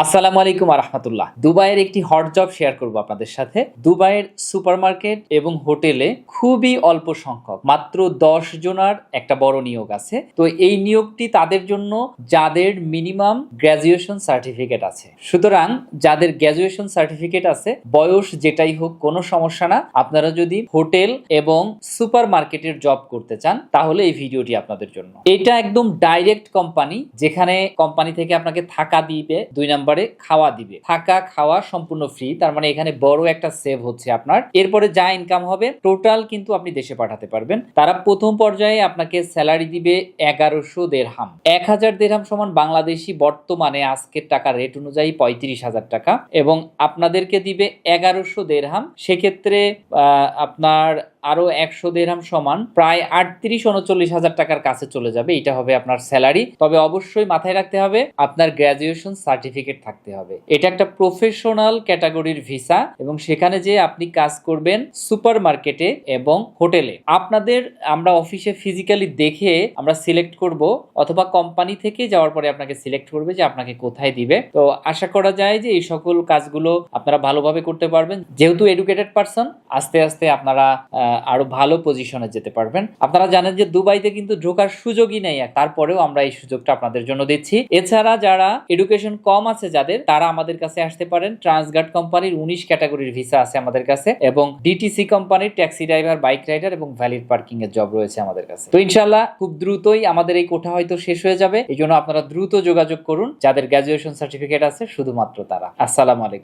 আসসালামু আলাইকুম রাহমাতুল্লাহ। দুবাইয়ের একটি হট জব শেয়ার করব আপনাদের সাথে। দুবাইয়ের সুপারমার্কেট এবং হোটেলে খুবই অল্প সংখ্যক, মাত্র 10 জনার একটা বড় নিয়োগ আছে। তো এই নিয়োগটি তাদের জন্য যাদের মিনিমাম গ্র্যাজুয়েশন সার্টিফিকেট আছে। সুতরাং যাদের গ্র্যাজুয়েশন সার্টিফিকেট আছে, বয়স যেটাই হোক কোনো সমস্যা না। আপনারা যদি হোটেল এবং সুপারমার্কেটের জব করতে চান তাহলে এই ভিডিওটি আপনাদের জন্য। এটা একদম ডাইরেক্ট কোম্পানি, যেখানে কোম্পানি থেকে আপনাকে থাকা দিবে, 2 নম্বরে খাওয়া দিবে। থাকা খাওয়া সম্পূর্ণ ফ্রি, তার মানে এখানে বড় একটা সেভ হচ্ছে আপনার। এরপরে যা ইনকাম হবে টোটাল কিন্তু আপনি দেশে পাঠাতে পারবেন। তারা প্রথম পর্যায়ে আপনাকে স্যালারি দিবে 1100 দিরহাম। 1000 দিরহাম সমান বাংলাদেশি বর্তমানে আজকের টাকা রেট অনুযায়ী 35,000 টাকা, এবং আপনাদেরকে দিবে 1100 দিরহাম। সেক্ষেত্রে আপনার আরো 100 দিরহাম সমান প্রায় 38-39,000 টাকার কাছে চলে যাবে। এটা হবে আপনার স্যালারি। তবে অবশ্যই মাথায় রাখতে হবে আপনার গ্র্যাজুয়েশন সার্টিফিকেট থাকতে হবে। এটা একটা প্রফেশনাল ক্যাটাগরির ভিসা, এবং সেখানে যে আপনি কাজ করবেন সুপারমার্কেটে এবং হোটেলে। আপনাদের আমরা অফিসে ফিজিক্যালি দেখে আমরা সিলেক্ট করব, অথবা কোম্পানি থেকে যাওয়ার পরে আপনাকে সিলেক্ট করবে যে আপনাকে কোথায় দিবে। তো আশা করা যায় যে এই সকল কাজগুলো আপনারা ভালোভাবে করতে পারবেন। যেহেতু এডুকেটেড পারসন, আস্তে আস্তে আপনারা আরো ভালো পজিশনে যেতে পারবেন। আপনারা জানেন যে দুবাইতে কিন্তু ঢোকার সুযোগই নেই, তারপরেও আমরা এই সুযোগটা আপনাদের জন্য দিচ্ছি। এছাড়া যারা এডুকেশন কম আছে যাদের, তারা আমাদের কাছে আসতে পারেন। ট্রান্সগার্ড কোম্পানির 19 ক্যাটাগরির ভিসা আছে আমাদের কাছে, এবং ডিটিসি কোম্পানির ট্যাক্সি ড্রাইভার, বাইক রাইডার এবং ভ্যালিড পার্কিং এর জব রয়েছে আমাদের কাছে। তো ইনশাআল্লাহ খুব দ্রুতই আমাদের এই কোঠা হয়তো শেষ হয়ে যাবে। এই জন্য আপনারা দ্রুত যোগাযোগ করুন যাদের গ্র্যাজুয়েশন সার্টিফিকেট আছে, শুধুমাত্র তারা। আসসালামু আলাইকুম।